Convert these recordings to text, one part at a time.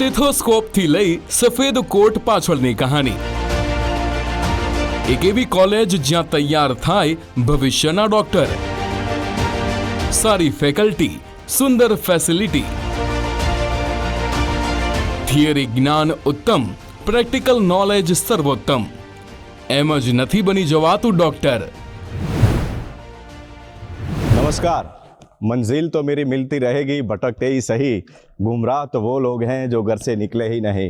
સ્ટેથોસ્કોપથી લઈ સફેદ કોટ પાછળની કહાની. એક એવી કોલેજ જ્યાં તૈયાર થાય ભવિષ્યના ડોક્ટર. સારી ફેકલ્ટી, સુંદર ફેસિલિટી, થિયરી જ્ઞાન ઉત્તમ, પ્રેક્ટિકલ નોલેજ સર્વોત્તમ. એમ જ નથી બની જવાતું ડોક્ટર. नमस्कार. मंजिल तो मेरी मिलती रहेगी, भटकते ही सही. गुमराह तो वो लोग हैं जो घर से निकले ही नहीं.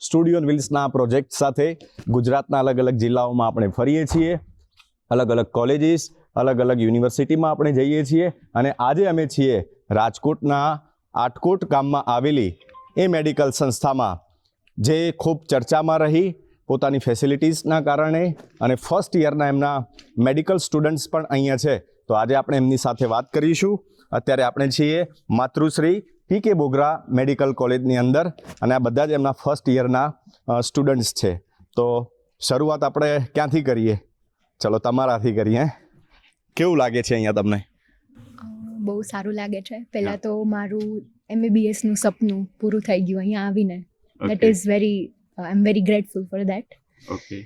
સ્ટુડિયો વિલ્સના પ્રોજેક્ટ સાથે ગુજરાતના અલગ અલગ જિલ્લાઓમાં આપણે ફરીએ છીએ, અલગ અલગ કોલેજીસ, અલગ અલગ યુનિવર્સિટીમાં આપણે જઈએ છીએ અને આજે અમે છીએ રાજકોટના આટકોટ ગામમાં આવેલી એ મેડિકલ સંસ્થામાં જે ખૂબ ચર્ચામાં રહી પોતાની ફેસિલિટીઝના કારણે, અને ફર્સ્ટ યરના એમના મેડિકલ સ્ટુડન્ટ્સ પણ અહીંયા છે. તો આજે આપણે એમની સાથે વાત કરીશું. અત્યારે આપણે છીએ માતૃશ્રી પી.કે. બોગરા મેડિકલ કોલેજની અંદર અને આ બધા જ એમના ફર્સ્ટ યરના સ્ટુડન્ટ્સ છે. તો શરૂઆત આપણે ક્યાંથી કરીએ? ચલો તમારાથી કરીએ. કેવું લાગે છે અહીંયા તમને? બહુ સારું લાગે છે. પહેલાં તો મારું MBBSનું સપનું પૂરું થઈ ગયું અહીંયા આવીને. That is I am very grateful for that. Okay.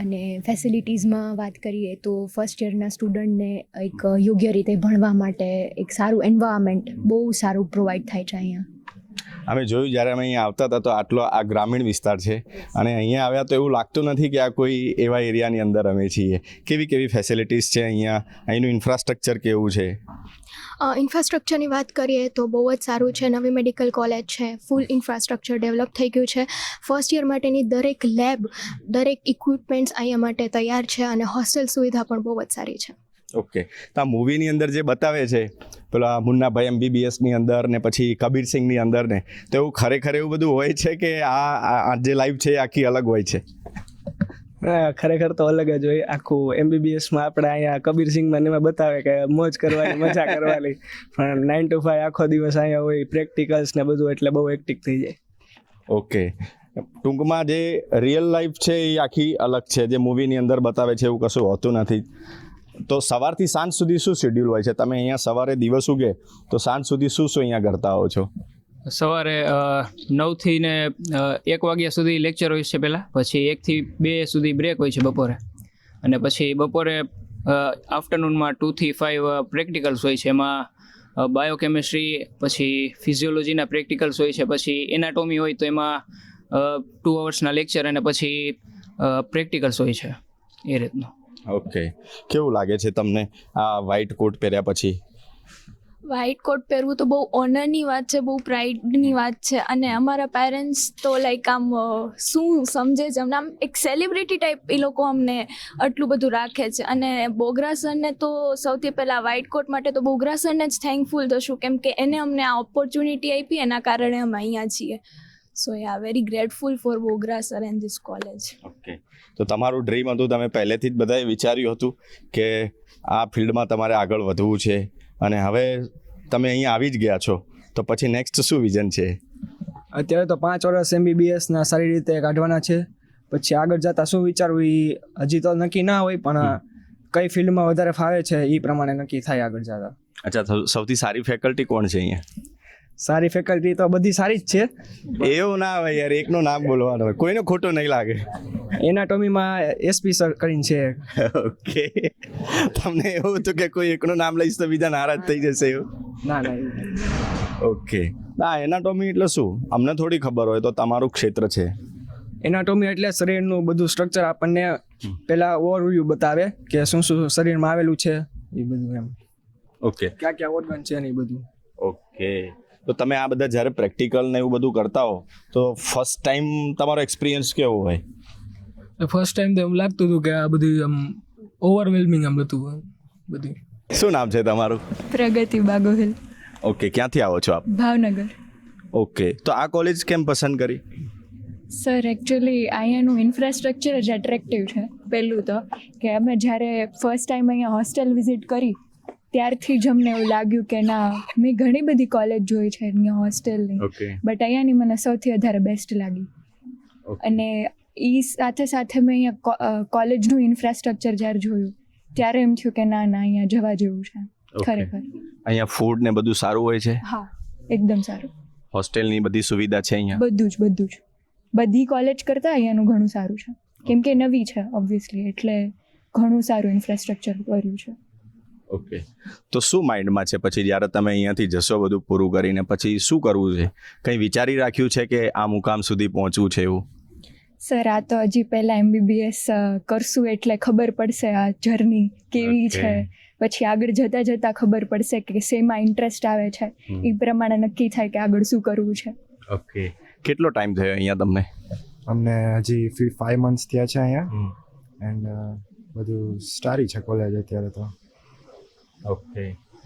અને ફેસિલિટીઝમાં વાત કરીએ તો ફર્સ્ટ યરના સ્ટુડન્ટને એક યોગ્ય રીતે ભણવા માટે એક સારું એન્વાયરમેન્ટ બહુ સારું પ્રોવાઈડ થાય છે અહીંયા. અમે જોયું જ્યારે અમે અહીંયા આવતા હતા તો આટલો આ ગ્રામીણ વિસ્તાર છે અને અહીંયા આવ્યા તો એવું લાગતું નથી કે આ કોઈ એવા એરિયાની અંદર અમે છીએ. કેવી કેવી ફેસિલિટીઝ છે અહીંયા? અહીંનું ઇન્ફ્રાસ્ટ્રક્ચર કેવું છે? ઇન્ફ્રાસ્ટ્રક્ચરની વાત કરીએ તો બહુ જ સારું છે. નવી મેડિકલ કોલેજ છે, ફૂલ ઇન્ફ્રાસ્ટ્રક્ચર ડેવલપ થઈ ગયું છે. ફર્સ્ટ યર માટેની દરેક લેબ, દરેક ઇક્વિપમેન્ટ્સ અહીંયા માટે તૈયાર છે અને હોસ્ટેલ સુવિધા પણ બહુ જ સારી છે. ઓકે. તો આ મૂવીની અંદર જે બતાવે છે પેલા મુન્નાભાઈ MBBSની અંદર ને પછી કબીર સિંઘની અંદર ને, તો એવું ખરેખર એવું બધું હોય છે કે આ જે લાઈફ છે એ આખી અલગ હોય છે? ખરેખર તો અલગ જ હોય. આખું MBBSમાં આપણે અહીંયા કબીર સિંઘમાં એમાં બતાવે કે મોજ કરવાની, મજા કરવાની, પણ 9 to 5 આખો દિવસ અહીંયા હોય, પ્રેક્ટિકલ્સ ને બધું, એટલે બહુ હેક્ટિક થઈ જાય. ઓકે. ટૂંકમાં જે રિયલ લાઈફ છે એ આખી અલગ છે, જે મૂવીની અંદર બતાવે છે એવું કશું હોતું નથી. તો સવારથી સાંજ સુધી શું શેડ્યુલ હોય છે? તમે અહીંયા સવારે દિવસ ઉગે તો સાંજ સુધી શું અહીંયા કરતા હો છો? સવારે 9 થી ને 1 વાગ્યા સુધી લેક્ચર હોય છે પહેલાં, પછી 1 થી 2 સુધી બ્રેક હોય છે બપોરે, અને પછી બપોરે આફ્ટરનૂનમાં 2 થી 5 પ્રેક્ટિકલ્સ હોય છે. એમાં બાયોકેમિસ્ટ્રી, પછી ફિઝિયોલોજીના પ્રેક્ટિકલ્સ હોય છે, પછી એનાટોમી હોય તો એમાં 2 અવર્સના લેક્ચર અને પછી પ્રેક્ટિકલ્સ હોય છે. એ રીતનું. ઓકે. કેવું લાગે છે તમને આ વ્હાઇટ કોટ પહેર્યા પછી? વ્હાઇટ કોટ પહેરવું તો બહુ ઓનરની વાત છે, બહુ પ્રાઇડની વાત છે. અને અમારા પેરેન્ટ્સ તો લાઈક આમ શું સમજે છે, અમને આમ એક સેલિબ્રિટી ટાઈપ એ લોકો અમને આટલું બધું રાખે છે. અને બોગરા સરને તો સૌથી પહેલાં વ્હાઇટ કોટ માટે તો બોગરા સરને જ થેન્કફુલ થશું, કેમ કે એને અમને આ ઓપોર્ચ્યુનિટી આપી, એના કારણે અમે અહીંયા છીએ. સો very grateful four Bogra sir and this college. Okay. તો તમારું ડ્રીમ હતું, તમે પહેલેથી જ બધાએ વિચાર્યું હતું કે આ ફિલ્ડમાં તમારે આગળ વધવું છે અને હવે તમે અહીંયા આવી જ ગયા છો, તો પછી નેક્સ્ટ શું વિઝન છે? અત્યારે તો 5 વર્ષ MBBSના સારી રીતે કાઢવાના છે. પછી આગળ જતાં શું વિચારવું એ હજી તો નક્કી ના હોય, પણ કઈ ફિલ્ડમાં વધારે ફાવે છે એ પ્રમાણે નક્કી થાય આગળ જતાં. અચ્છા. સૌથી સારી ફેકલ્ટી કોણ છે અહીંયા? સારી ફેકલ્ટી તો બધી સારી જ છે. એવું ના હોય યાર, એકનું નામ બોલવાનું હોય, કોઈનો ખોટો નહીં લાગે. એનાટોમીમાં SP સર કરીને છે. ઓકે. તમને એવું હતું કે કોઈ એકનું નામ લઈશ તો બીજા નારાજ થઈ જશે એવું? ના. ઓકે. ના, એનાટોમી એટલે શું અમને થોડી ખબર હોય, તો તમારું ક્ષેત્ર છે. એનાટોમી એટલે શરીરનું બધું સ્ટ્રક્ચર આપણને પહેલા ઓવરવ્યૂ બતાવે કે શું શું શરીરમાં આવેલું છે એ બધું, એમ. ઓકે. ક્યાં ક્યાં ઓર્ગન છે ને એ બધું. ઓકે. તો તમે આ બધા જ્યારે પ્રેક્ટિકલ ને એવું બધું કરતા હો તો ફર્સ્ટ ટાઈમ તમારો એક્સપિરિયન્સ કેવો હોય? ફર્સ્ટ ટાઈમ તો એમ લાગતું હતું કે આ બધું આમ ઓવરવેલ્મિંગ આમ હતું બધું. શું નામ છે તમારું? પ્રગતિ બાગોહિલ. ઓકે. ક્યાંથી આવો છો આપ? ભાવનગર. ઓકે. તો આ કોલેજ કેમ પસંદ કરી? સર એકચ્યુઅલી અહીંયાનું ઇન્ફ્રાસ્ટ્રક્ચર જ એટ્રેક્ટિવ છે. પહેલું તો કે અમે જ્યારે ફર્સ્ટ ટાઈમ અહીંયા હોસ્ટેલ વિઝિટ કરી ત્યારથી જ અમને એવું લાગ્યું કે ના, મેં ઘણી બધી કોલેજ જોઈ છે અહીંયા હોસ્ટેલની, બટ અહીંયાની મને સૌથી વધારે બેસ્ટ લાગી. અને એ સાથે સાથે મેં અહીંયા કોલેજનું ઇન્ફ્રાસ્ટ્રક્ચર જ્યારે જોયું ત્યારે એમ થયું કે ના અહીંયા જવા જેવું છે ખરેખર. અહીંયા ફૂડ ને બધું સારું હોય છે? હા, એકદમ સારું. હોસ્ટેલની બધી સુવિધા છે અહીંયા? બધું જ બધી કોલેજ કરતાં અહીંયાનું ઘણું સારું છે, કેમ કે નવી છે ઓબ્વિયસલી, એટલે ઘણું સારું ઇન્ફ્રાસ્ટ્રક્ચર કર્યું છે. ઓકે, તો શું માઇન્ડમાં છે પછી જ્યારે તમે અહીંયાથી જશો બધું પૂરું કરીને પછી શું કરવું છે? કંઈ વિચારી રાખ્યું છે કે આ મુકામ સુધી પહોંચવું છે એવું? સર આ તો હજી પહેલાં MBBS કરશું એટલે ખબર પડશે આ જર્ની કેવી છે, પછી આગળ જતાં ખબર પડશે કે શેમાં ઇન્ટરેસ્ટ આવે છે, એ પ્રમાણે નક્કી થાય કે આગળ શું કરવું છે. ઓકે, કેટલો ટાઈમ થયો અહીંયા તમને? અમને હજી 5 months થયા છે અહીંયા એન્ડ બધું સારી છે કોલેજ અત્યારે તો. ઓકે,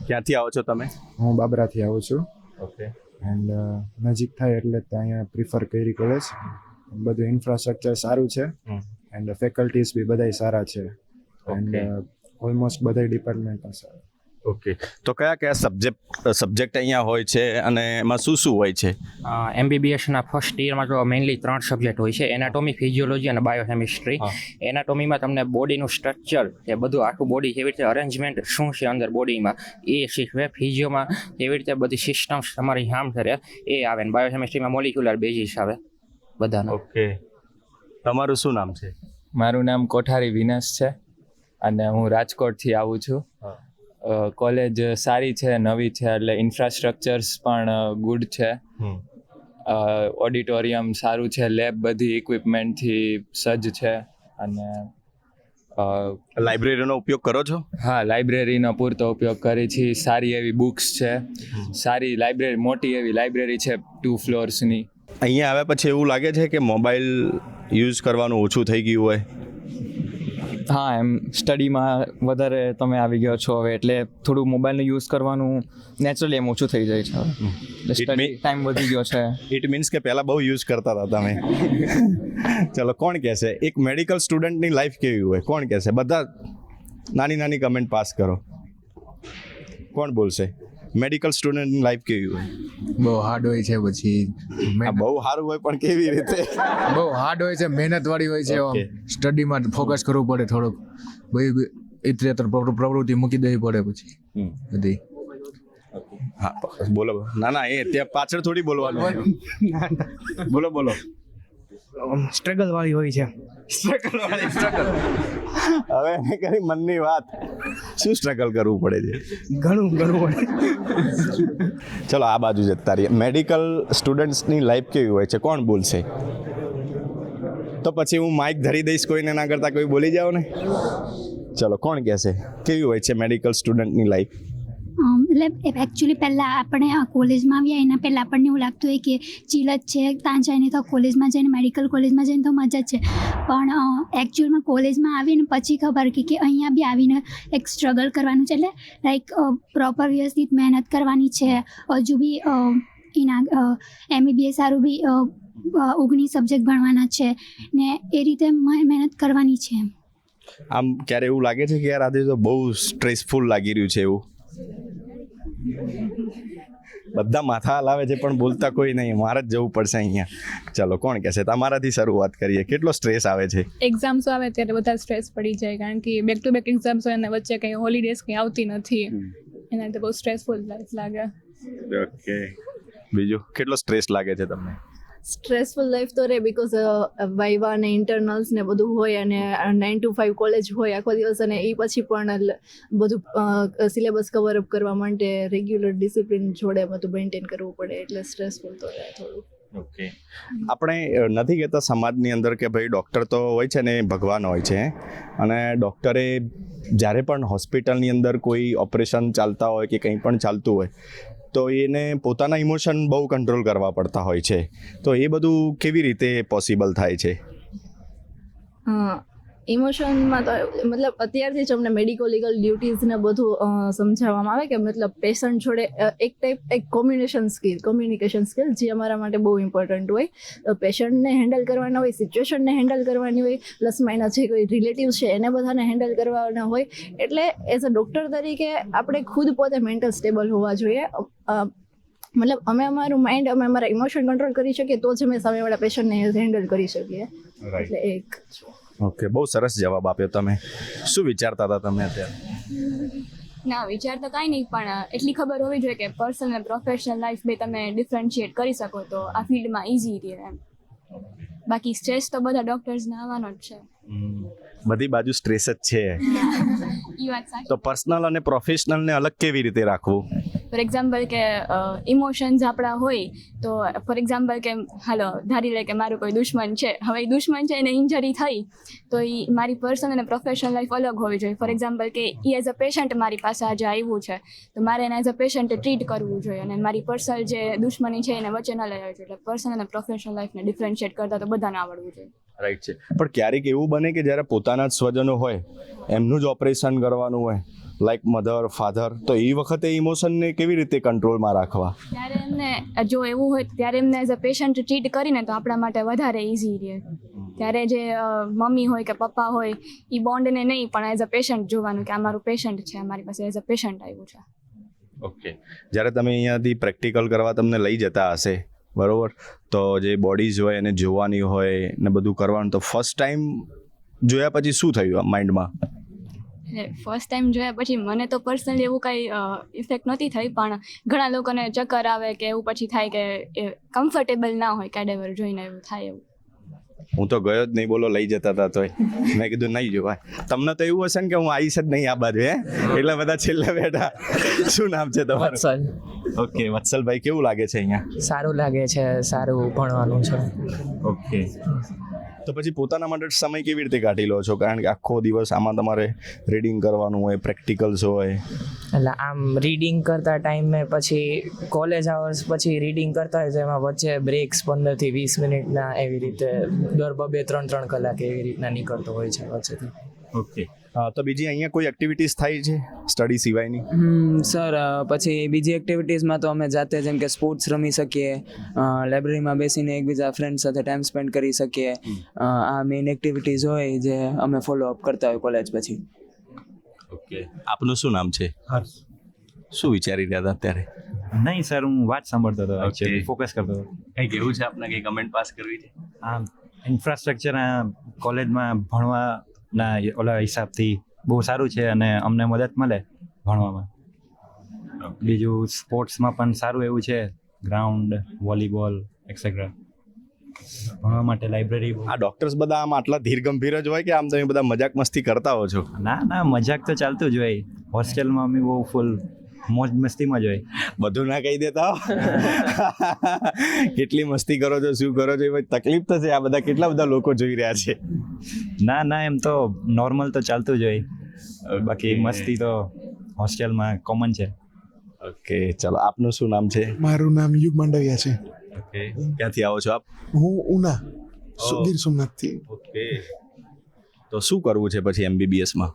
ક્યાંથી આવો છો તમે? હું બાબરાથી આવું છું ઓકે, એન્ડ નજીક થાય એટલે ત્યાં અહીંયા પ્રિફર કરી કોલેજ. બધું ઇન્ફ્રાસ્ટ્રક્ચર સારું છે એન્ડ ફેકલ્ટીઝ બી બધાય સારા છે એન્ડ ઓલમોસ્ટ બધા ડિપાર્ટમેન્ટ સારા. ઓકે, તો કયા સબ્જેક્ટ અહીંયા હોય છે અને એમાં શું હોય છે? MBBSના ફર્સ્ટ યરમાં જો મેઇનલી 3 સબ્જેક્ટ હોય છે, એનાટોમી, ફિઝિયોલોજી અને બાયોકેમિસ્ટ્રી. એનાટોમીમાં તમને બોડીનું સ્ટ્રક્ચર, એ બધું આખું બોડી કેવી રીતે અરેન્જમેન્ટ શું છે અંદર બોડીમાં એ શીખવે. ફિઝિયોમાં કેવી રીતે બધી સિસ્ટમ્સ તમારી હામ કરે એ આવે, ને બાયોકેમિસ્ટ્રીમાં મોલિક્યુલર બેઝિસ આવે બધાનો. ઓકે, તમારું શું નામ છે? મારું નામ કોઠારી વિનાશ છે અને હું રાજકોટથી આવું છું. કોલેજ સારી છે, નવી છે, એટલે ઇન્ફ્રાસ્ટ્રક્ચર્સ પણ ગુડ છે. ઓડિટોરિયમ સારું છે, લેબ બધી ઇક્વિપમેન્ટથી સજ્જ છે. અને લાઇબ્રેરીનો ઉપયોગ કરો છો? હા, લાઇબ્રેરીનો પૂરતો ઉપયોગ કરી છે. સારી એવી બુક્સ છે, સારી લાઇબ્રેરી, મોટી એવી લાઇબ્રેરી છે 2 ફ્લોર્સની. અહીંયા આવ્યા પછી એવું લાગે છે કે મોબાઈલ યુઝ કરવાનું ઓછું થઈ ગયું હોય? હા, એમ સ્ટડીમાં વધારે તમે આવી ગયો છો હવે, એટલે થોડું મોબાઈલનો યુઝ કરવાનું નેચરલી એમ ઓછું થઈ જાય છે હવે, એટલે સ્ટડી ટાઈમ વધી ગયો છે. ઇટ મીન્સ કે પહેલાં બહુ યુઝ કરતા હતા તમે. ચલો, કોણ કહેશે એક મેડિકલ સ્ટુડન્ટની લાઈફ કેવી હોય? કોણ કહેશે? બધા નાની કમેન્ટ પાસ કરો. કોણ બોલશે મેડિકલ સ્ટુડન્ટની લાઈફ કેવી હોય? બહુ હાર્ડ હોય છે. પછી બહુ સારું હોય પણ કેવી રીતે? બહુ હાર્ડ હોય છે, મહેનત વાળી હોય છે. સ્ટડીમાં ફોકસ કરવું પડે થોડુંક, બધી ઇતરેતર પ્રવૃત્તિ મૂકી દેવી પડે પછી બધી. હા, બોલો. ના એ ત્યાં પાછળ થોડી બોલવાનું. બોલો. સ્ટ્રગલ વાળી હોય છે. હવે એને કરી મનની વાત. શું સ્ટ્રગલ કરવું પડે છે? ઘણું હોય. ચલો આ બાજુ જતા રહીએ. મેડિકલ સ્ટુડન્ટ્સની લાઈફ કેવી હોય છે? કોણ બોલશે? તો પછી હું માઇક ધરી દઈશ, કોઈને ના કરતા કોઈ બોલી જાઓ ને. ચલો, કોણ કહેશે કેવી હોય છે મેડિકલ સ્ટુડન્ટની લાઈફ? એટલે એકચ્યુઅલી પહેલાં આપણે આ કોલેજમાં આવ્યા એના પહેલાં આપણને એવું લાગતું હોય કે ચીલ જ છે, ત્યાં જઈને તો કોલેજમાં જઈને મેડિકલ કોલેજમાં જઈને તો મજા જ છે. પણ એકચ્યુઅલમાં કોલેજમાં આવીને પછી ખબર કે અહીંયા બી આવીને એક સ્ટ્રગલ કરવાનું છે, એટલે લાઈક પ્રોપર વ્યવસ્થિત મહેનત કરવાની છે. હજુ બી એના MBBS સારું બી 19 સબ્જેક્ટ ભણવાના છે ને એ રીતે મહેનત કરવાની છે. આમ ક્યારે એવું લાગે છે કે યાર આજે તો બહુ સ્ટ્રેસફુલ લાગી રહ્યું છે એવું? બધા માથા હલાવે છે પણ બોલતા કોઈ નહીં. મારે જ જવું પડશે અહીંયા. ચલો, કોણ કહેશે? તમારાથી શરૂઆત કરીએ. કેટલો સ્ટ્રેસ આવે છે? એક્ઝામ્સ આવે ત્યારે બધા સ્ટ્રેસ પડી જાય, કારણ કે બેક ટુ બેક એક્ઝામ્સ હોય અને વચ્ચે કંઈ હોલિડેઝ કંઈ આવતી નથી, એના લીધે બહુ સ્ટ્રેસફુલ લાઈફ લાગે. ઓકે, બીજું કેટલો સ્ટ્રેસ લાગે છે તમને? સ્ટ્રેસફુલ લાઈફ તો રહે, બિકોઝ વાઇવા અને ઇન્ટરનલ્સ ને બધું હોય અને 9 to 5 કોલેજ હોય આખો દિવસ, અને એ પછી પણ બધું સિલેબસ કવર અપ કરવા માટે રેગ્યુલર ડિસિપ્લિન જોડે બધું મેન્ટેન કરવું પડે, એટલે સ્ટ્રેસફુલ તો રહે થોડું. ઓકે, આપણે નથી કહેતા સમાજની અંદર કે ભાઈ ડૉક્ટર તો હોય છે ને ભગવાન હોય છે, અને ડૉક્ટરે જ્યારે પણ હોસ્પિટલની અંદર કોઈ ઓપરેશન ચાલતા હોય કે કંઈ પણ ચાલતું હોય તો એને પોતાના ઇમોશન બહુ કંટ્રોલ કરવા પડતા હોય છે. તો એ બધું કેવી રીતે પોસિબલ થાય છે? ઇમોશનમાં તો મતલબ અત્યારથી જ અમને મેડિકો લીગલ ડ્યુટીઝ ને બધું સમજાવવામાં આવે કે મતલબ પેશન્ટ જોડે એક કોમ્યુનિકેશન સ્કિલ જે અમારા માટે બહુ ઇમ્પોર્ટન્ટ હોય. પેશન્ટને હેન્ડલ કરવાના હોય, સિચ્યુએશનને હેન્ડલ કરવાની હોય, પ્લસમાં એના જે કોઈ રિલેટિવ્સ છે એને બધાને હેન્ડલ કરવાના હોય. એટલે એઝ અ ડૉક્ટર તરીકે આપણે ખુદ પોતે મેન્ટલ સ્ટેબલ હોવા જોઈએ. મતલબ અમે અમારું માઇન્ડ, અમે અમારા ઇમોશન કંટ્રોલ કરી શકીએ તો જ અમે સામેવાળા પેશન્ટને હેન્ડલ કરી શકીએ. એટલે એક ઓકે, બહુ સરસ જવાબ આપ્યો તમે. શું વિચારતા હતા તમે અત્યારે? ના વિચાર તો કાંઈ નહીં, પણ એટલી ખબર હોવી જોઈએ કે પર્સનલ અને પ્રોફેશનલ લાઈફ બે તમે ડિફરન્શિએટ કરી શકો તો આ ફિલ્ડમાં ઇઝી રહે એમ. બાકી સ્ટ્રેસ તો બધા ડોક્ટર્સને આવવાનો જ છે. બધી બાજુ સ્ટ્રેસ જ છે. એ વાત સાચી. તો પર્સનલ અને પ્રોફેશનલને અલગ કેવી રીતે રાખવું? ફોર એક્ઝામ્પલ કે ઇમોશન્સ આપણા હોય તો ફોર એક્ઝામ્પલ કે હાલો ધારી લે કે મારું કોઈ દુશ્મન છે, હવે એ દુશ્મન છે એને ઇન્જરી થઈ તો એ મારી પર્સનલ અને પ્રોફેશનલ લાઈફ અલગ હોવી જોઈએ. ફોર એક્ઝામ્પલ કે એ એઝ અ પેશન્ટ મારી પાસે આજે આવ્યું છે તો મારે એને એઝ અ પેશન્ટ ટ્રીટ કરવું જોઈએ અને મારી પર્સનલ જે દુશ્મની છે એને વચ્ચે ન લઈ આવવી જોઈએ. એટલે પર્સનલ અને પ્રોફેશનલ લાઈફને ડિફરન્શિએટ કરતા તો બધાને આવડવું જોઈએ. રાઈટ છે. પણ ક્યારેક એવું બને કે જ્યારે પોતાના જ સ્વજનો હોય એમનું જ ઓપરેશન કરવાનું હોય, લાઈક મધર ફાધર, તો એ વખતે ઇમોશનને કેવી રીતે કંટ્રોલમાં રાખવા? ત્યારે એમને જો એવું હોય ત્યારે એમને એઝ અ પેશન્ટ ટ્રીટ કરીને તો આપણા માટે વધારે ઇઝી રહે. ત્યારે જે મમ્મી હોય કે પપ્પા હોય એ બોન્ડને નહીં પણ એઝ અ પેશન્ટ જોવાનું કે આ મારું પેશન્ટ છે, અમારી પાસે એઝ અ પેશન્ટ આવ્યું છે. ઓકે. જ્યારે તમે અહીંયાથી પ્રેક્ટિકલ કરવા તમને લઈ જતા હશે બરોબર, તો જે બોડીઝ હોય એને જોવાની હોય ને બધું કરવાનું, તો ફર્સ્ટ ટાઈમ જોયા પછી શું થયું માઇન્ડમાં? ફર્સ્ટ ટાઈમ જોયા પછી મને તો પર્સનલી એવું કંઈ ઇફેક્ટ નહોતી થઈ, પણ ઘણા લોકોને ચક્કર આવે કે એવું પછી થાય કે કમ્ફર્ટેબલ ના હોય કેડેવર જોઈને, એવું થાય. એવું હું તો ગયો જ નહીં, બોલો લઈ જતા હતા તોય મેં કીધું નહીં જોવાય. તમને તો એવું હશે ને કે હું આવીશ જ નહીં આ બાજુ, એટલે બધા છેલ્લે બેઠા. શું નામ છે તમારું? વત્સલ. ઓકે વત્સલભાઈ, કેવું લાગે છે અહીંયા? સારું લાગે છે, સારું ભણવાનું છે. ઓકે. તો પછી પોતાના માટે સમય કેવી રીતે કાઢી લો છો? કારણ કે આખો દિવસ આમાં તમારે રીડિંગ કરવાનું હોય, પ્રેક્ટિકલ્સ હોય. એટલે આમ રીડિંગ કરતા ટાઈમે પછી કોલેજ અવર્સ પછી રીડિંગ કરતા હોય તો એમાં વચ્ચે બ્રેક્સ 15 થી 20 મિનિટના એવી રીતે દર 2-3 કલાક એવી રીતના નીકળતો હોય છે વચ્ચેથી. ઓકે. તો બીજી અહીંયા કોઈ એક્ટિવિટીઝ થાય છે સ્ટડી સિવાયની? સર પછી બીજી એક્ટિવિટીઝમાં તો અમે જાતે જેમ કે સ્પોર્ટ્સ રમી શકીએ, લાઇબ્રેરીમાં બેસીને એકબીજા ફ્રેન્ડ સાથે ટાઈમ સ્પેન્ડ કરી શકીએ. આ મેઇન એક્ટિવિટીઝ હોય જે અમે ફોલો અપ કરતા હોય કોલેજ પછી. ઓકે. આપનું શું નામ છે? હર્ષ. શું વિચારી રહ્યા હતા અત્યારે? નહીં સર, હું વાત સાંભળતો હતો, એકચ્યુઅલી ફોકસ કરતો હતો. કંઈ કેવું છે આપને? કંઈ કમેન્ટ પાસ કરવી છે? આ ઇન્ફ્રાસ્ટ્રક્ચર કોલેજમાં ભણવાના ઓલા હિસાબથી બહુ સારું છે અને અમને મદદ મળે ભણવામાં. બીજું સ્પોર્ટ્સમાં પણ સારું એવું છે, ગ્રાઉન્ડ, વોલીબોલ એક્સેટ્રા. ભણવા માટે લાઇબ્રેરી. આ ડોક્ટર્સ બધા આમ આટલા ધીર ગંભીર જ હોય કે આમ તમે બધા મજાક મસ્તી કરતા હો છો? ના, મજાક તો ચાલતું જ હોય. હોસ્ટેલમાં અમે બહુ ફૂલ મોજ મસ્તીમાં જ હોય. બધું ના કહી દેતા હો. કેટલી મસ્તી કરો છો, શું કરો છો, એ તકલીફ તો છે. આ બધા કેટલા બધા લોકો જોઈ રહ્યા છે. ના, એમ તો નોર્મલ તો ચાલતું જ હોય. બાકી મસ્તી તો હોસ્ટેલમાં કોમન છે. ઓકે, ચલો. આપનું શું નામ છે? મારું નામ યુગ માંડવિયા છે. ઓકે. ક્યાંથી આવો છો આપ? હું ઉના, ગીર સોમનાથથી. ઓકે. તો શું કરવું છે પછી MBBS-માં?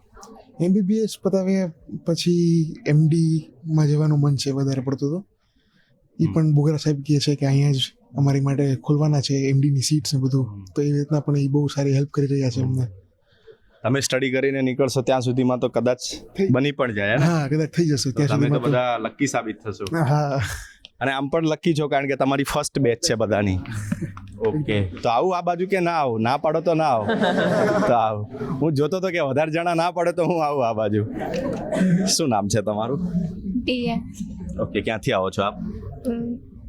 MBBS પતાવ્યા પછી MD-માં જવાનું મન છે વધારે પડતું. તો એ પણ બોગરા સાહેબ કહે છે કે અહીંયા જ અમારી માટે ખોલવાના છે MD-ની સીટ્સ ને બધું, તો એ રીતના પણ એ બહુ સારી હેલ્પ કરી રહ્યા છે અમને. તમે સ્ટડી કરીને નીકળશો ત્યાં સુધીમાં તો કદાચ બની પણ જાય. હા, કદાચ થઈ જશે ત્યાં તમે તો સુધીમાં. બધા લકી સાબિત થશો. હા, અને આમ પણ લકી છો કારણ કે તમારી ફર્સ્ટ બેચ છે બધાની. ઓકે. તો આવું આ બાજુ કે ના આવું? ના પાડો તો ના આવો. તો આવું. હું જોતો હતો કે વધારે જણા ના પડે તો હું આવું આ બાજુ. શું નામ છે તમારું? ઓકે. ક્યાંથી આવો છો આપ?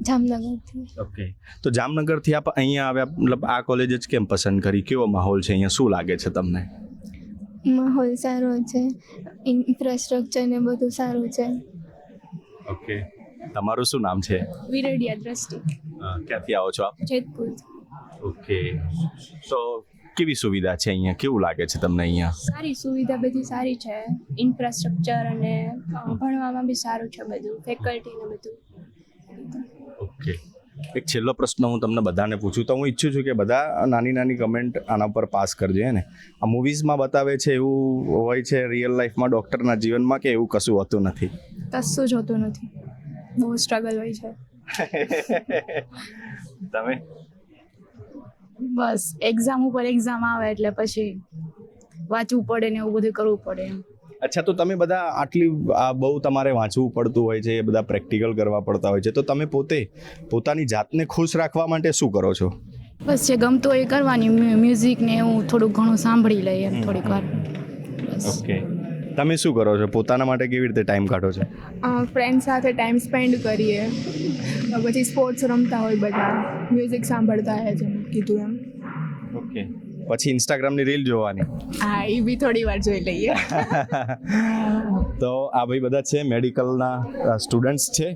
જામનગરથી. ઓકે. તો જામનગરથી આપ અહીંયા આવ્યા, મતલબ આ કોલેજ જ કેમ પસંદ કરી? કેવો માહોલ છે અહીંયા? શું લાગે છે તમને? માહોલ સારો છે, ઇન્ફ્રાસ્ટ્રક્ચર ને બધું સારું છે. ઓકે. તમારું શું નામ છે? વિરડિયા દ્રષ્ટિ. ક્યાંથી આવો છો આપ? જેતપુર. ઓકે. તો કેવી સુવિધા છે અહીંયા? કેવું લાગે છે તમને અહીંયા? સારી સુવિધા બધી સારી છે, ઇન્ફ્રાસ્ટ્રક્ચર અને ભણવામાં બી સારું છે બધું, ફેકલ્ટી ને બધું. ઓકે. એક છેલ્લો પ્રશ્ન હું તમને બધાને પૂછું તો હું ઈચ્છું છું કે બધા નાની નાની કમેન્ટ આના પર પાસ કરજો. ને આ મૂવીઝમાં બતાવે છે એવું હોય છે રિયલ લાઈફમાં ડૉક્ટરના જીવનમાં કે એવું કશું હોતું નથી? કશું જ હોતું નથી, બહુ સ્ટ્રગલ હોય છે. તમે? બસ એક્ઝામ ઉપર એક્ઝામ આવે એટલે પછી વાંચવું પડે ને એવું બધું કરવું પડે એમ. અચ્છા, તો તમે બધા આટલી આ બહુ તમારે વાંચવું પડતું હોય છે, બધા પ્રેક્ટિકલ કરવા પડતા હોય છે, તો તમે પોતે પોતાની જાતને ખુશ રાખવા માટે શું કરો છો? બસ જે ગમતું હોય એ કરવાની, મ્યુઝિક ને એવું થોડું ઘણું સાંભળી લઈએ એમ થોડીક વાર. ઓકે. તમે શું કરો છો? પોતાના માટે કેવી રીતે ટાઈમ કાઢો છો? ફ્રેન્ડ સાથે ટાઈમ સ્પેન્ડ કરીએ, પછી સ્પોર્ટ્સ રમતા હોય, બધા મ્યુઝિક સાંભળતા હોય, જેમ કીધું એમ. ઓકે. પછી ઇન્સ્ટાગ્રામની રીલ જોવાની? હા, એ બી થોડી વાર જોઈ લઈએ. તો આ ભાઈ બધા છે મેડિકલના સ્ટુડન્ટ્સ છે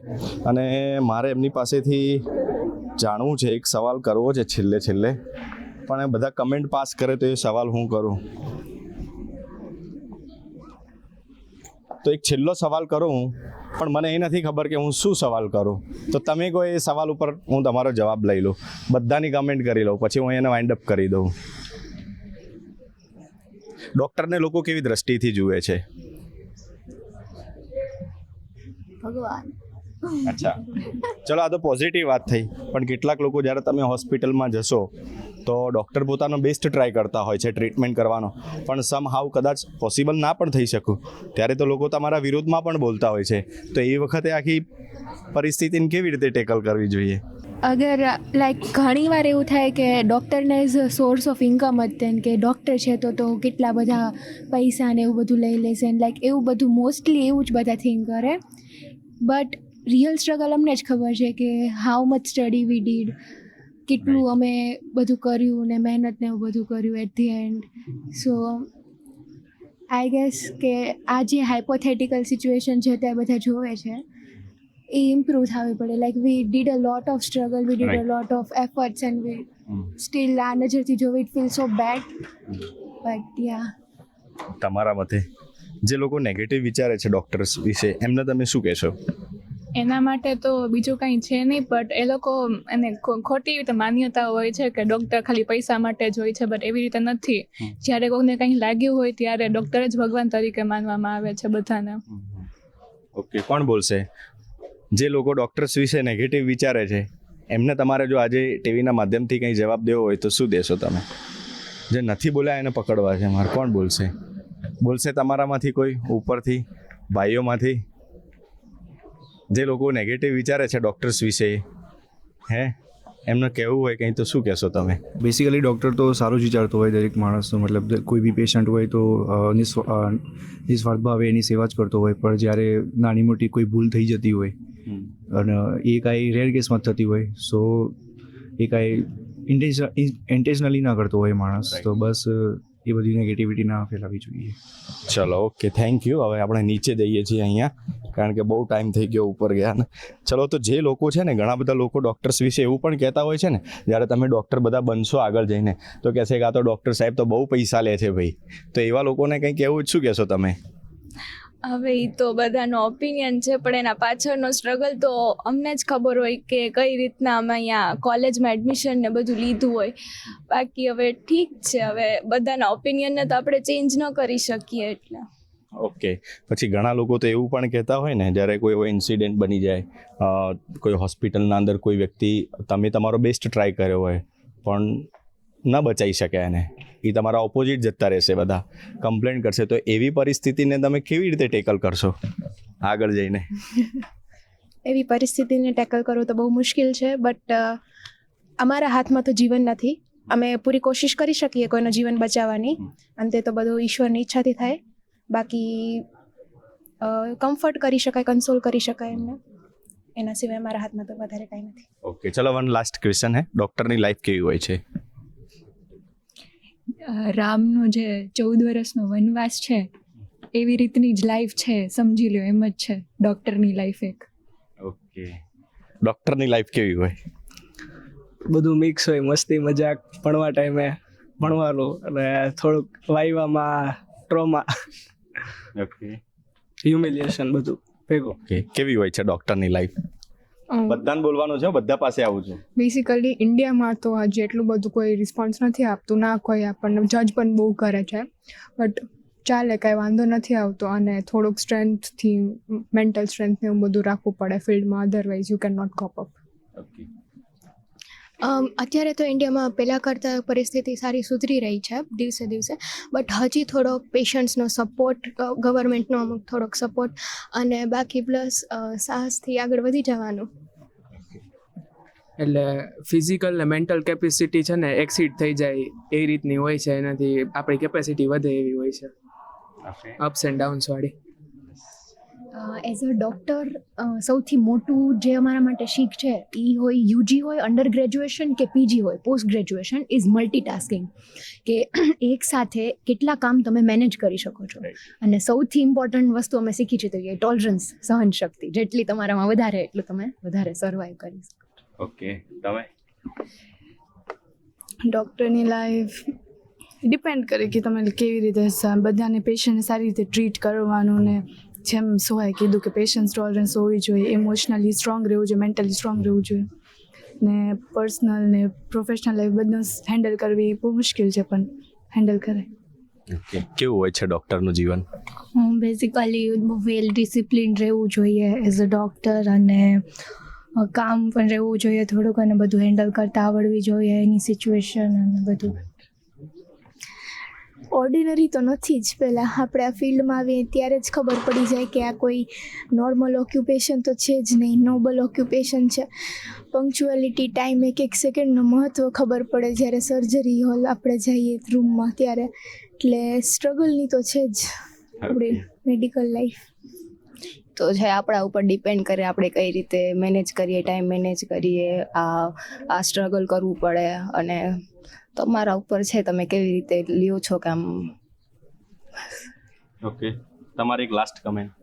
અને મારે એમની પાસેથી જાણવું છે, એક સવાલ કરવો છે છેલ્લે પણ બધા કમેન્ટ પાસ કરે તો એ સવાલ હું કરું. તો એક છેલ્લો સવાલ કરું હું, પણ મને એ નથી ખબર કે હું શું સવાલ કરું. તો તમે કોઈ એ સવાલ ઉપર હું તમારો જવાબ લઈ લઉં, બધાની કમેન્ટ કરી લઉં, પછી હું એને વાઇન્ડ અપ કરી દઉં. ડૉક્ટરને લોકો કેવી દ્રષ્ટિથી જુએ છે? ભગવાન. અચ્છા, ચલો આ તો પોઝિટિવ વાત થઈ, પણ કેટલાક લોકો જ્યારે તમે હોસ્પિટલમાં જશો તો ડૉક્ટર પોતાનો બેસ્ટ ટ્રાય કરતા હોય છે ટ્રીટમેન્ટ કરવાનો, પણ સમ હાવ કદાચ પોસિબલ ના પણ થઈ શકું, ત્યારે તો લોકો તમારા વિરોધમાં પણ બોલતા હોય છે. તો એ વખતે આખી પરિસ્થિતિને કેવી રીતે ટેકલ કરવી જોઈએ? અગર લાઈક ઘણી વાર એવું થાય કે ડૉક્ટરને as a source of income જ તેમ કે ડૉક્ટર છે તો કેટલા બધા પૈસા ને એવું બધું લઈ લેશે, લાઈક એવું બધું મોસ્ટલી એવું જ બધા થિંક કરે. બટ રિયલ સ્ટ્રગલ અમને જ ખબર છે કે how much study we did, કેટલું અમે બધું કર્યું ને મહેનત ને એવું બધું કર્યું at the end. So I guess કે આ જે હાઇપોથેટિકલ સિચ્યુએશન છે તે બધા જોવે છે એ ઇમ્પ્રૂવ થવી પડે. Like we did a lot of struggle, we did a lot of efforts and we still આ નજરથી જોવી it feel so bad. But yeah, તમારા મતે જે લોકો નેગેટિવ વિચારે છે ડૉક્ટર્સ વિશે, એમને તમે શું કહેશો? એના માટે તો બીજું કંઈ છે નહીં, બટ એ લોકો એને ખોટી રીતે માન્યતા હોય છે કે ડૉક્ટર ખાલી પૈસા માટે જ હોય છે, બટ એવી રીતે નથી. જ્યારે કોઈને કંઈ લાગ્યું હોય ત્યારે ડૉક્ટર જ ભગવાન તરીકે માનવામાં આવે છે બધાને. ઓકે, કોણ બોલશે? જે લોકો ડૉક્ટર્સ વિશે નેગેટિવ વિચારે છે એમને તમારે જો આજે ટીવીના માધ્યમથી કંઈ જવાબ દેવો હોય તો શું દેશો તમે? જે નથી બોલ્યા એને પકડવા છે મારે, કોણ બોલશે તમારામાંથી કોઈ ઉપરથી, ભાઈઓમાંથી? જે લોકો નેગેટિવ વિચારે છે ડૉક્ટર્સ વિશે, એમને કહેવું હોય કંઈ તો શું કહેશો તમે? બેસિકલી ડૉક્ટર તો સારું જ વિચારતો હોય દરેક માણસનો, મતલબ કોઈ બી પેશન્ટ હોય તો નિસ્વાર્થ ભાવે એની સેવા જ કરતો હોય, પણ જ્યારે નાની મોટી કોઈ ભૂલ થઈ જતી હોય અને એ કાંઈ રેર કેસમાં જ થતી હોય, સો એ કાંઈ ઇન્ટેન્શનલી ના કરતો હોય માણસ, તો બસ એ બધી નેગેટિવિટી ના ફેલાવી જોઈએ. ચલો, ઓકે, થેન્ક યુ. હવે આપણે નીચે જઈએ છીએ અહીંયા, કારણ કે બહુ ટાઈમ થઈ ગયો ઉપર ગયા ને. ચલો, તો જે લોકો છે ને, ઘણા બધા લોકો ડૉક્ટર્સ વિશે એવું પણ કહેતા હોય છે ને, જ્યારે તમે ડૉક્ટર બધા બનશો આગળ જઈને તો કહેશે કે આ તો ડૉક્ટર સાહેબ તો બહુ પૈસા લે છે ભાઈ. તો એવા લોકોને કંઈ કહેવું શું કહેશો તમે? હવે એ તો બધાનો ઓપિનિયન છે, પણ એના પાછળનો સ્ટ્રગલ તો અમને જ ખબર હોય કે કઈ રીતના અમે અહીંયા કોલેજમાં એડમિશન ને બધું લીધું હોય. બાકી હવે ઠીક છે, હવે બધાના ઓપિનિયનને તો આપણે ચેન્જ ન કરી શકીએ એટલે. ઓકે, પછી ઘણા લોકો તો એવું પણ કહેતા હોય ને, જ્યારે કોઈ એવો ઇન્સિડન્ટ બની જાય, કોઈ હોસ્પિટલના અંદર કોઈ વ્યક્તિ, તમે તમારો બેસ્ટ ટ્રાય કર્યો હોય પણ ન બચાવી શકે એને, એ તમારા ઓપોઝિટ જતા રહેશે, બધા કમ્પ્લેન કરશે, તો એવી પરિસ્થિતિને તમે કેવી રીતે ટેકલ કરશો આગળ જઈને? એવી પરિસ્થિતિને ટેકલ કરવું તો બહુ મુશ્કેલ છે, બટ અમારા હાથમાં તો જીવન નથી. અમે પૂરી કોશિશ કરી શકીએ કોઈનું જીવન બચાવવાની, અંતે તો બધું ઈશ્વરની ઈચ્છાથી થાય. બાકી કમ્ફર્ટ કરી શકાય, કન્સોલ કરી શકાય એમને, એના સિવાય મારા હાથમાં તો વધારે કાંઈ નથી. ઓકે, ચલો, વન લાસ્ટ ક્વેશ્ચન હે, ડૉક્ટરની લાઈફ કેવી હોય છે? રામનો જે 14 વર્ષનો વનવાસ છે એવી રીતની જ લાઈફ છે, સમજી લો, એમ જ છે ડૉક્ટરની લાઈફ એક. ઓકે, ડૉક્ટરની લાઈફ કેવી હોય? બધું મિક્સ હોય, મસ્તી મજાક, ભણવા ટાઈમે ભણવાનું અને થોડુંક વાયવામાં ટ્રોમા, ઓકે, હ્યુમિલિએશન, બધું ભેગું. ઓકે, કેવી હોય છે ડૉક્ટરની લાઈફ? બધાને બોલવાનું છે, બધા પાસે આવું છે. બેસિકલી ઇન્ડિયામાં તો હજી એટલું બધું કોઈ રિસ્પોન્સ નથી આપતું, ના કોઈ આપણને જજ પણ બહુ કરે છે, બટ ચાલે, કાંઈ વાંધો નથી આવતો. અને થોડુંક સ્ટ્રેન્થથી, મેન્ટલ સ્ટ્રેન્થને એવું બધું રાખવું પડે ફિલ્ડમાં, otherwise you can not cope up. અત્યારે તો ઇન્ડિયામાં પહેલાં કરતાં પરિસ્થિતિ સારી સુધરી રહી છે દિવસે દિવસે, બટ હજી થોડો પેશન્ટ્સનો સપોર્ટ, ગવર્મેન્ટનો અમુક થોડોક સપોર્ટ, અને બાકી પ્લસ સાહસથી આગળ વધી જવાનું. એટલે ફિઝિકલ ને મેન્ટલ કેપેસિટી છે ને એક્સીડ થઈ જાય એ રીતની હોય છે, એનાથી આપણી કેપેસિટી વધે એવી હોય છે. અપ્સ એન્ડ ડાઉન્સ વાળી. એઝ અ ડૉક્ટર સૌથી મોટું જે અમારા માટે શીખ છે એ હોય યુજી હોય અંડર ગ્રેજ્યુએશન કે પીજી હોય પોસ્ટ ગ્રેજ્યુએશન ઇઝ મલ્ટીટાસ્કિંગ, કે એક સાથે કેટલા કામ તમે મેનેજ કરી શકો છો. અને સૌથી ઇમ્પોર્ટન્ટ વસ્તુ અમે શીખી છે તો એ ટોલરન્સ, સહન શક્તિ. જેટલી તમારામાં વધારે એટલું તમે વધારે સર્વાઈવ કરી શકો. ઓકે, તમે? ડૉક્ટરની લાઈફ ડિપેન્ડ કરે કે તમે કેવી રીતે બધાને પેશન્ટને સારી રીતે ટ્રીટ કરવાનું, ને જેમ સોહાએ કીધું કે પેશન્સ ટોલરન્સ હોવી જોઈએ, ઇમોશનલી સ્ટ્રોંગ રહેવું જોઈએ, મેન્ટલી સ્ટ્રોંગ રહેવું જોઈએ, ને પર્સનલ ને પ્રોફેશનલ લાઈફ બધું હેન્ડલ કરવી બહુ મુશ્કેલ છે પણ હેન્ડલ કરે. ઓકે, કેવું હોય છે ડૉક્ટરનું જીવન? બેઝિકલી વેલ ડિસિપ્લિન રહેવું જોઈએ એઝ અ ડૉક્ટર, અને કામ પણ રહેવું જોઈએ થોડુંક, અને બધું હેન્ડલ કરતા આવડવી જોઈએ એની સિચ્યુએશન અને બધું. ઓર્ડિનરી તો નથી જ. પહેલાં આપણે આ ફિલ્ડમાં આવીએ ત્યારે જ ખબર પડી જાય કે આ કોઈ નોર્મલ ઓક્યુપેશન તો છે જ નહીં, નોબલ ઓક્યુપેશન છે. પંક્ચ્યુઅલિટી, ટાઈમ, એક સેકન્ડનું મહત્ત્વ ખબર પડે જ્યારે સર્જરી હોલ આપણે જઈએ રૂમમાં ત્યારે. એટલે સ્ટ્રગલની તો છે જ આપણી મેડિકલ લાઈફ. તો છે આપણા ઉપર ડિપેન્ડ કરે આપણે કઈ રીતે મેનેજ કરીએ, ટાઈમ મેનેજ કરીએ. આ સ્ટ્રગલ કરવું પડે, અને તમારા ઉપર છે તમે કેવી રીતે લ્યો છો કામ. ઓકે, તમારી એક લાસ્ટ કમેન્ટ.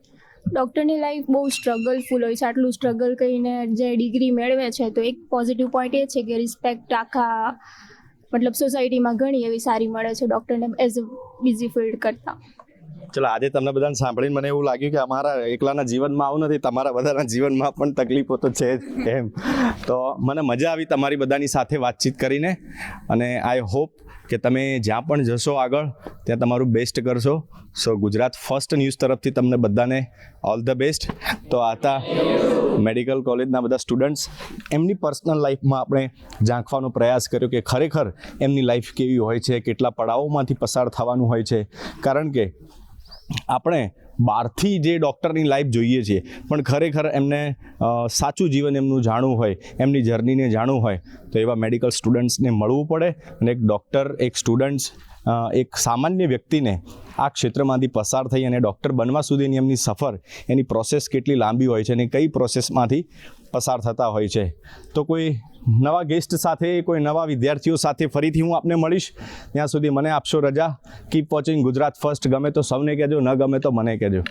ડૉક્ટરની લાઈફ બહુ સ્ટ્રગલફુલ હોય છે. આટલું સ્ટ્રગલ કરીને જે ડિગ્રી મેળવે છે તો એક પોઝિટિવ પોઈન્ટ એ છે કે રિસ્પેક્ટ આખા મતલબ સોસાયટીમાં ઘણી એવી સારી મળે છે ડૉક્ટરને એઝ અ બીજી ફિલ્ડ કરતાં. ચલો, આજે તમને બધાને સાંભળીને મને એવું લાગ્યું કે અમારા એકલાના જીવનમાં આવું નથી, તમારા બધાના જીવનમાં પણ તકલીફો તો છે જ એમ. તો મને મજા આવી તમારી બધાની સાથે વાતચીત કરીને, અને આઈ હોપ કે તમે જ્યાં પણ જશો આગળ ત્યાં તમારું બેસ્ટ કરશો. સો ગુજરાત ફર્સ્ટ ન્યૂઝ તરફથી તમને બધાને ઓલ ધ બેસ્ટ. તો આતા મેડિકલ કોલેજના બધા સ્ટુડન્ટ્સ, એમની પર્સનલ લાઈફમાં આપણે ઝાંખવાનો પ્રયાસ કર્યો કે ખરેખર એમની લાઈફ કેવી હોય છે, કેટલા પડાવોમાંથી પસાર થવાનું હોય છે. કારણ કે આપણે બહારથી જે ડૉક્ટરની લાઈફ જોઈએ છીએ, પણ ખરેખર એમને સાચું જીવન એમનું જાણવું હોય, એમની જર્નીને જાણવું હોય, તો એવા મેડિકલ સ્ટુડન્ટ્સને મળવું પડે. અને એક ડૉક્ટર, એક સ્ટુડન્ટ્સ, એક સામાન્ય વ્યક્તિને આ ક્ષેત્રમાંથી પસાર થઈ અને ડૉક્ટર બનવા સુધીની એમની સફર, એની પ્રોસેસ કેટલી લાંબી હોય છે અને કઈ પ્રોસેસમાંથી પસાર થતા હોય છે. તો કોઈ નવા ગેસ્ટ સાથે, કોઈ નવા વિદ્યાર્થીઓ સાથે ફરીથી હું આપને મળીશ. ત્યાં સુધી મને આપશો રજા. Keep watching Gujarat first. ગમે તો સૌને કહેજો, ન ગમે તો મને કહેજો.